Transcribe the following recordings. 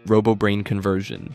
Robobrain conversion.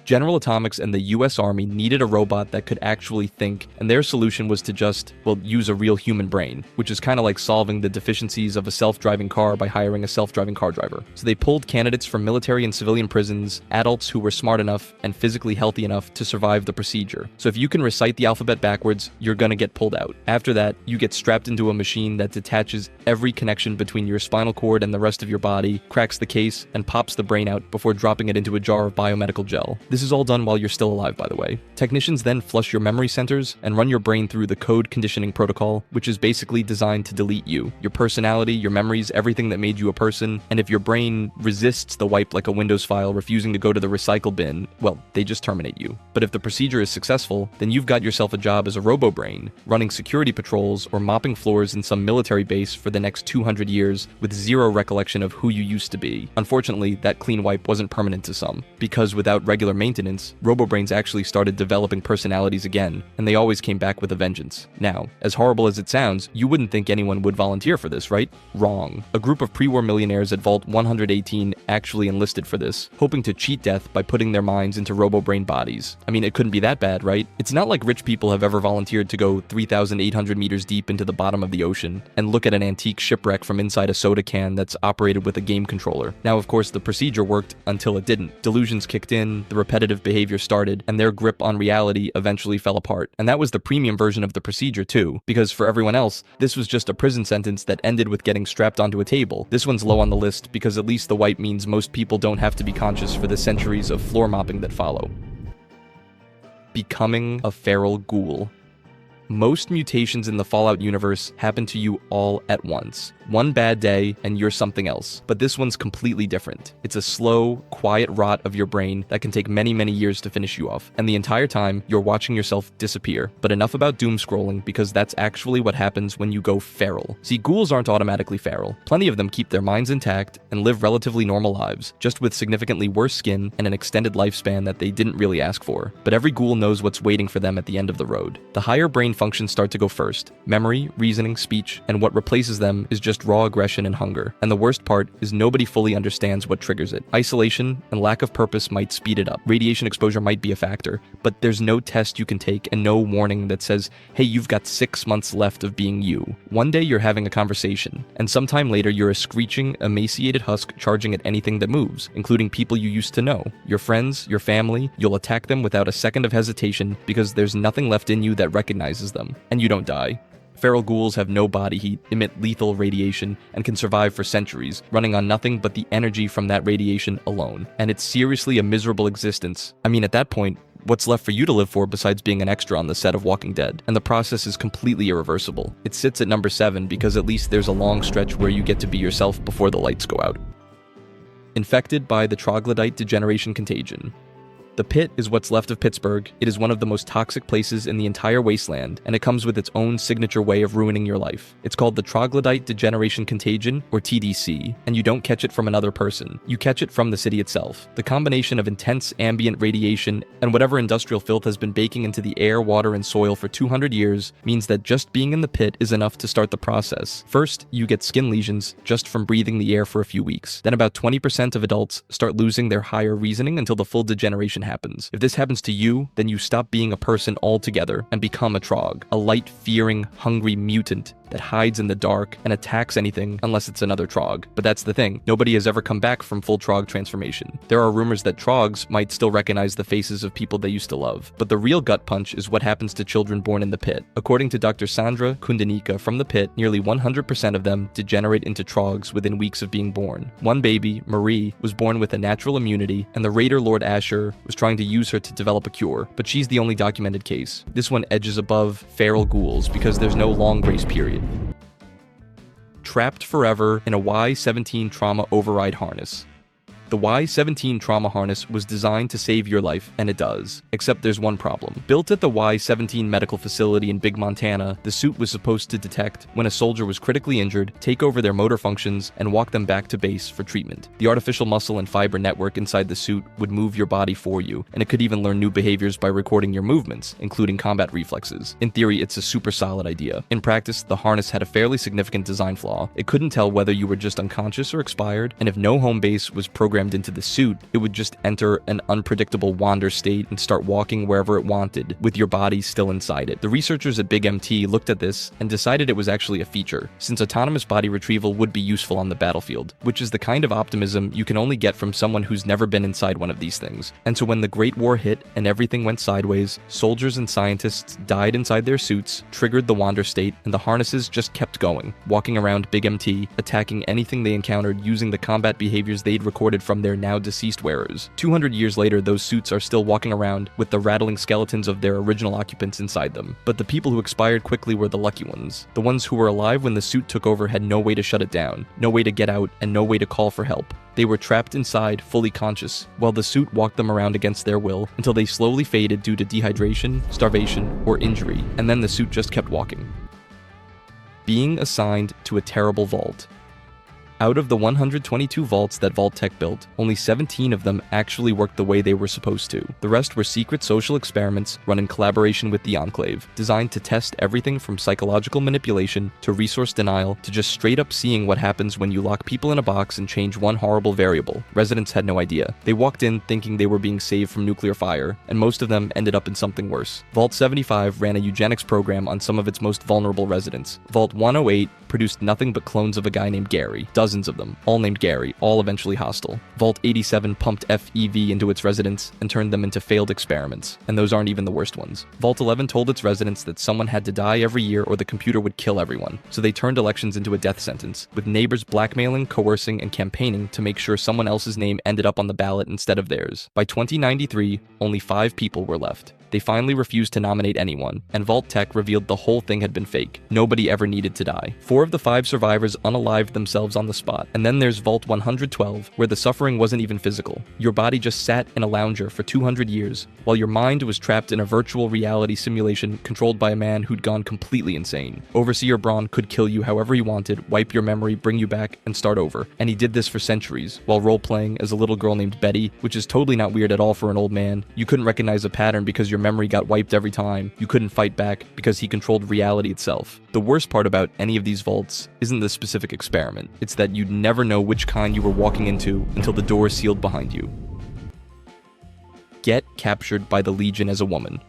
General Atomics and the US Army needed a robot that could actually think, and their solution was to just, well, use a real human brain, which is kind of like solving the deficiencies of a self-driving car by hiring a self-driving car driver. So they pulled candidates from military and civilian prisons, adults who were smart enough and physically healthy enough to survive the procedure. So if you can recite the alphabet backwards, you're gonna get pulled out. After that, you get strapped into a machine that detaches every connection between your spinal cord and the rest of your body, cracks the case, and pops the brain out before dropping it into a jar of biomedical gel. This is all done while you're still alive, by the way. Technicians then flush your memory centers and run your brain through the code conditioning protocol, which is basically designed to delete you, your personality, your memories, everything that made you a person, and if your brain resists the wipe like a Windows file, refusing to go to the recycle bin, well, they just terminate you. But if the procedure is successful, then you've got yourself a job as a Robobrain, running security patrols or mopping floors in some military base for the next 200 years with zero recollection of who you used to be. Unfortunately, that clean wipe wasn't permanent to some, because without regular maintenance, Robobrains actually started developing personalities again, and they always came back with a vengeance. Now, as horrible as it sounds, you wouldn't think anyone would volunteer for this, right? Wrong. A group of pre-war millionaires at Vault 118 actually enlisted for this, hoping to cheat death by putting their minds into Robobrain bodies. I mean, it couldn't be that bad, right? It's not like rich people have ever volunteered to go 3,800 meters deep into the bottom of the ocean and look at an antique shipwreck from inside a soda can that's operated with a game controller. Now, of course, the procedure worked until it didn't. Delusions kicked in, the repetitive behavior started, and their grip on reality eventually fell apart. And that was the premium version of the procedure too, because for everyone else, this was just a prison sentence that ended with getting strapped onto a table. This one's low on the list because at least the wipe means most people don't have to be conscious for the centuries of floor mopping that follow. Becoming a feral ghoul. Most mutations in the Fallout universe happen to you all at once. One bad day, and you're something else. But this one's completely different. It's a slow, quiet rot of your brain that can take many, many years to finish you off. And the entire time, you're watching yourself disappear. But enough about doom scrolling, because that's actually what happens when you go feral. See, ghouls aren't automatically feral. Plenty of them keep their minds intact and live relatively normal lives, just with significantly worse skin and an extended lifespan that they didn't really ask for. But every ghoul knows what's waiting for them at the end of the road. The higher brain functions start to go first. Memory, reasoning, speech, and what replaces them is just raw aggression and hunger. And the worst part is nobody fully understands what triggers it. Isolation and lack of purpose might speed it up. Radiation exposure might be a factor, but there's no test you can take and no warning that says, hey, you've got 6 months left of being you. One day you're having a conversation, and sometime later you're a screeching, emaciated husk charging at anything that moves, including people you used to know. Your friends, your family, you'll attack them without a second of hesitation because there's nothing left in you that recognizes them. And you don't die. Feral ghouls have no body heat, emit lethal radiation, and can survive for centuries, running on nothing but the energy from that radiation alone. And it's seriously a miserable existence. I mean, at that point, what's left for you to live for besides being an extra on the set of Walking Dead? And the process is completely irreversible. It sits at number 7 because at least there's a long stretch where you get to be yourself before the lights go out. Infected by the troglodyte degeneration contagion. The pit is what's left of Pittsburgh. It is one of the most toxic places in the entire wasteland, and it comes with its own signature way of ruining your life. It's called the Troglodyte Degeneration Contagion, or TDC, and you don't catch it from another person. You catch it from the city itself. The combination of intense ambient radiation and whatever industrial filth has been baking into the air, water, and soil for 200 years means that just being in the pit is enough to start the process. First, you get skin lesions just from breathing the air for a few weeks. Then about 20% of adults start losing their higher reasoning until the full degeneration happens. If this happens to you, then you stop being a person altogether and become a trog, a light-fearing, hungry mutant that hides in the dark and attacks anything unless it's another trog. But that's the thing, nobody has ever come back from full trog transformation. There are rumors that trogs might still recognize the faces of people they used to love, but the real gut punch is what happens to children born in the pit. According to Dr. Sandra Kundanika from the pit, nearly 100% of them degenerate into trogs within weeks of being born. One baby, Marie, was born with a natural immunity, and the raider Lord Asher was trying to use her to develop a cure, but she's the only documented case. This one edges above feral ghouls because there's no long grace period. Trapped forever in a Y-17 trauma override harness. The Y-17 trauma harness was designed to save your life, and it does. Except there's one problem. Built at the Y-17 medical facility in Big Montana, the suit was supposed to detect when a soldier was critically injured, take over their motor functions, and walk them back to base for treatment. The artificial muscle and fiber network inside the suit would move your body for you, and it could even learn new behaviors by recording your movements, including combat reflexes. In theory, it's a super solid idea. In practice, the harness had a fairly significant design flaw. It couldn't tell whether you were just unconscious or expired, and if no home base was programmed programmed into the suit, it would just enter an unpredictable wander state and start walking wherever it wanted, with your body still inside it. The researchers at Big MT looked at this and decided it was actually a feature, since autonomous body retrieval would be useful on the battlefield, which is the kind of optimism you can only get from someone who's never been inside one of these things. And so when the Great War hit and everything went sideways, soldiers and scientists died inside their suits, triggered the wander state, and the harnesses just kept going, walking around Big MT, attacking anything they encountered using the combat behaviors they'd recorded from their now deceased wearers. 200 years later, those suits are still walking around with the rattling skeletons of their original occupants inside them. But the people who expired quickly were the lucky ones. The ones who were alive when the suit took over had no way to shut it down, no way to get out, and no way to call for help. They were trapped inside, fully conscious, while the suit walked them around against their will until they slowly faded due to dehydration, starvation, or injury, and then the suit just kept walking. Being assigned to a terrible vault. Out of the 122 vaults that Vault-Tec built, only 17 of them actually worked the way they were supposed to. The rest were secret social experiments run in collaboration with the Enclave, designed to test everything from psychological manipulation to resource denial to just straight up seeing what happens when you lock people in a box and change one horrible variable. Residents had no idea. They walked in thinking they were being saved from nuclear fire, and most of them ended up in something worse. Vault 75 ran a eugenics program on some of its most vulnerable residents. Vault 108 produced nothing but clones of a guy named Gary, dozens of them, all named Gary, all eventually hostile. Vault 87 pumped FEV into its residents and turned them into failed experiments, and those aren't even the worst ones. Vault 11 told its residents that someone had to die every year or the computer would kill everyone, so they turned elections into a death sentence, with neighbors blackmailing, coercing, and campaigning to make sure someone else's name ended up on the ballot instead of theirs. By 2093, only 5 people were left. They finally refused to nominate anyone, and Vault-Tec revealed the whole thing had been fake. Nobody ever needed to die. 4 of the 5 survivors unalived themselves on the spot. And then there's Vault 112, where the suffering wasn't even physical. Your body just sat in a lounger for 200 years, while your mind was trapped in a virtual reality simulation controlled by a man who'd gone completely insane. Overseer Braun could kill you however he wanted, wipe your memory, bring you back, and start over. And he did this for centuries, while role-playing as a little girl named Betty, which is totally not weird at all for an old man. You couldn't recognize a pattern because your memory got wiped every time. You couldn't fight back because he controlled reality itself. The worst part about any of these vaults isn't the specific experiment. It's that you'd never know which kind you were walking into until the door sealed behind you. Get captured by the Legion as a woman.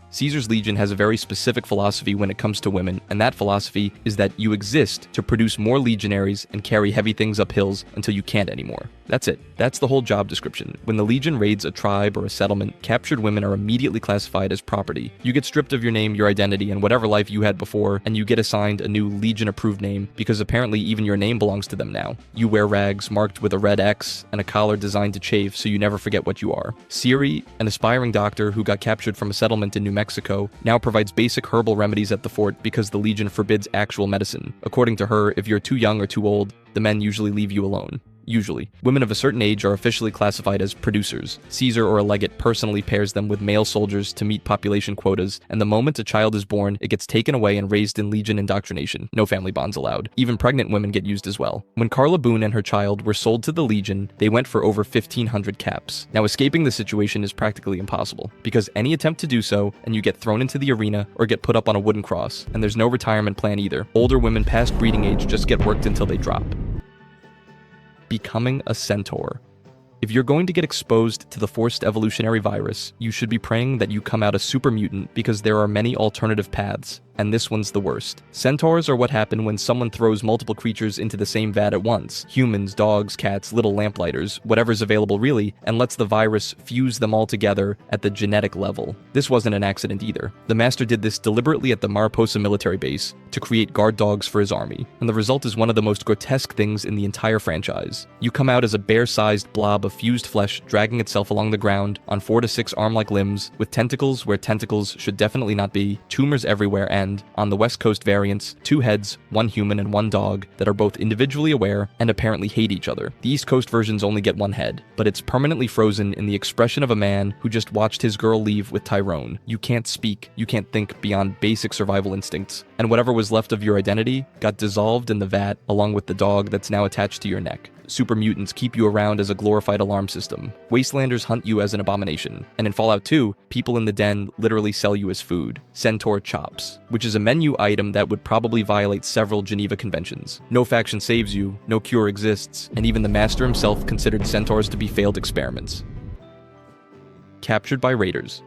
Caesar's Legion has a very specific philosophy when it comes to women, and that philosophy is that you exist to produce more legionaries and carry heavy things up hills until you can't anymore. That's it. That's the whole job description. When the Legion raids a tribe or a settlement, captured women are immediately classified as property. You get stripped of your name, your identity, and whatever life you had before, and you get assigned a new Legion-approved name because apparently even your name belongs to them now. You wear rags marked with a red X and a collar designed to chafe so you never forget what you are. Siri, an aspiring doctor who got captured from a settlement in New Mexico, now provides basic herbal remedies at the fort because the Legion forbids actual medicine. According to her, if you're too young or too old, the men usually leave you alone. Usually. Women of a certain age are officially classified as producers. Caesar or a legate personally pairs them with male soldiers to meet population quotas, and the moment a child is born, it gets taken away and raised in Legion indoctrination. No family bonds allowed. Even pregnant women get used as well. When Carla Boone and her child were sold to the Legion, they went for over 1,500 caps. Now escaping the situation is practically impossible, because any attempt to do so, and you get thrown into the arena or get put up on a wooden cross, and there's no retirement plan either. Older women past breeding age just get worked until they drop. Becoming a Centaur. If you're going to get exposed to the forced evolutionary virus, you should be praying that you come out a super mutant because there are many alternative paths, and this one's the worst. Centaurs are what happen when someone throws multiple creatures into the same vat at once. Humans, dogs, cats, little lamplighters, whatever's available really, and lets the virus fuse them all together at the genetic level. This wasn't an accident either. The Master did this deliberately at the Mariposa military base to create guard dogs for his army, and the result is one of the most grotesque things in the entire franchise. You come out as a bear-sized blob of fused flesh dragging itself along the ground on 4 to 6 arm-like limbs, with tentacles where tentacles should definitely not be, tumors everywhere, and, on the West Coast variants, 2 heads, 1 human and 1 dog that are both individually aware and apparently hate each other. The East Coast versions only get 1 head, but it's permanently frozen in the expression of a man who just watched his girl leave with Tyrone. You can't speak, you can't think beyond basic survival instincts, and whatever was left of your identity got dissolved in the vat along with the dog that's now attached to your neck. super mutants keep you around as a glorified alarm system. Wastelanders hunt you as an abomination. And in Fallout 2, people in the den literally sell you as food. Centaur chops, which is a menu item that would probably violate several Geneva conventions. No faction saves you, no cure exists, and even the master himself considered centaurs to be failed experiments. Captured by raiders.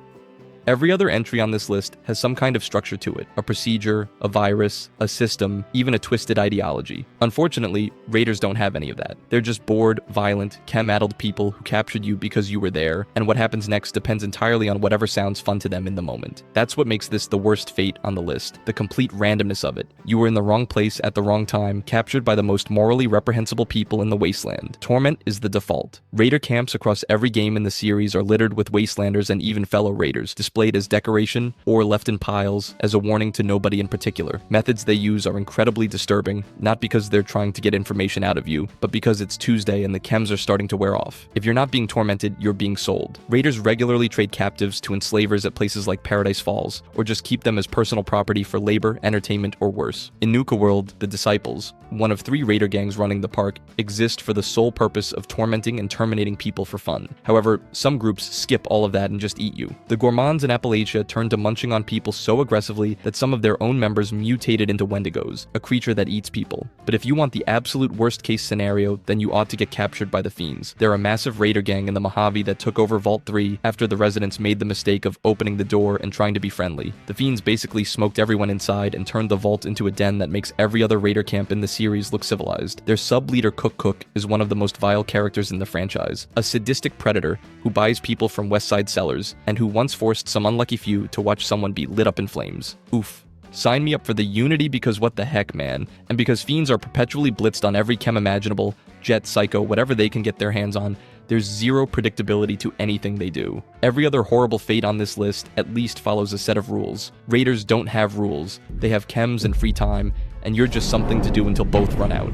Every other entry on this list has some kind of structure to it, a procedure, a virus, a system, even a twisted ideology. Unfortunately, raiders don't have any of that. They're just bored, violent, chem-addled people who captured you because you were there, and what happens next depends entirely on whatever sounds fun to them in the moment. That's what makes this the worst fate on the list, the complete randomness of it. You were in the wrong place at the wrong time, captured by the most morally reprehensible people in the wasteland. Torment is the default. Raider camps across every game in the series are littered with wastelanders and even fellow raiders, displayed as decoration or left in piles as a warning to nobody in particular. Methods they use are incredibly disturbing, not because they're trying to get information out of you, but because it's Tuesday and the chems are starting to wear off. If you're not being tormented, you're being sold. Raiders regularly trade captives to enslavers at places like Paradise Falls, or just keep them as personal property for labor, entertainment, or worse. In Nuka World, the Disciples, one of 3 raider gangs running the park, exist for the sole purpose of tormenting and terminating people for fun. However, some groups skip all of that and just eat you. The Gourmands in Appalachia turned to munching on people so aggressively that some of their own members mutated into Wendigos, a creature that eats people. But if you want the absolute worst case scenario, then you ought to get captured by the Fiends. They're a massive raider gang in the Mojave that took over Vault 3 after the residents made the mistake of opening the door and trying to be friendly. The Fiends basically smoked everyone inside and turned the vault into a den that makes every other raider camp in the series look civilized. Their sub-leader Cook is one of the most vile characters in the franchise, a sadistic predator who buys people from West Side cellars and who once forced some unlucky few to watch someone be lit up in flames. Oof. Sign me up for the unity because what the heck, man. And because Fiends are perpetually blitzed on every chem imaginable, jet, psycho, whatever they can get their hands on, there's zero predictability to anything they do. Every other horrible fate on this list at least follows a set of rules. Raiders don't have rules. They have chems and free time, and you're just something to do until both run out.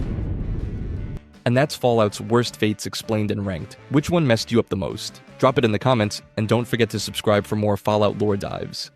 And that's Fallout's worst fates explained and ranked. Which one messed you up the most? Drop it in the comments, and don't forget to subscribe for more Fallout lore dives.